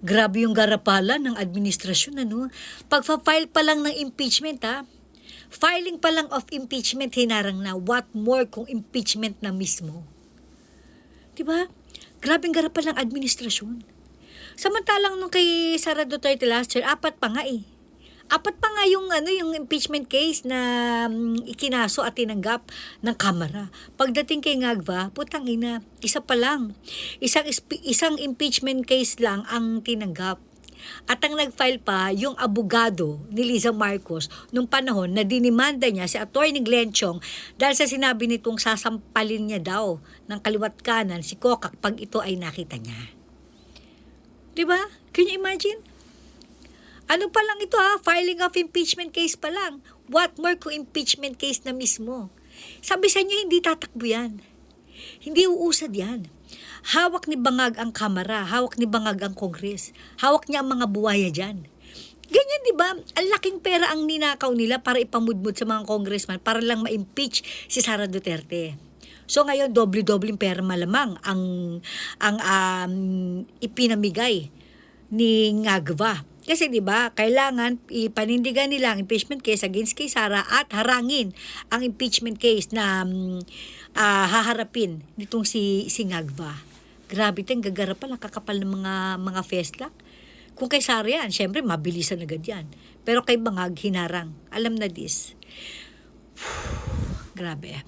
Grabe yung garapalan ng administrasyon, ano? Pagpa-file pa lang ng impeachment, ha? Filing pa lang of impeachment, hinarang na. What more kung impeachment na mismo? Diba? Grabing garapal ng administrasyon. Samantalang nung kay Sara Duterte last year, apat pa nga eh. Apat pa nga yung impeachment case na ikinaso at tinanggap ng Kamara. Pagdating kay Ngagva, putang ina, isa pa lang. Isang impeachment case lang ang tinanggap. At ang nag-file pa yung abogado ni Liza Marcos nung panahon na dinimanda niya si Atty. Glenn Chong dahil sa sinabi nitong sasampalin niya daw ng kaliwat kanan si Kokak pag ito ay nakita niya. Diba? Can you imagine? Ano pa lang ito filing of impeachment case pa lang. What more kung impeachment case na mismo? Sabi sa inyo, hindi tatakbo yan. Hindi uusad yan. Hawak ni Bangag ang Kamara, hawak ni Bangag ang Kongres, hawak niya ang mga buwaya dyan. Ganyan, di ba? Ang laking pera ang ninakaw nila para ipamudmud sa mga congressman para lang ma-impeach si Sara Duterte. So ngayon, doble-doble pera malamang ang ipinamigay ni Ngagva. Kasi 'di ba, kailangan ipanindigan nila ang impeachment case against kay Sara at harangin ang impeachment case na haharapin nitong si Ngagva. Grabe 'tong gagarapal, kakapal ng mga festlock. Kung kay Sara yan, syempre mabilisan agad yan. Pero kay Bangag hinarang. Alam na this. Grabe.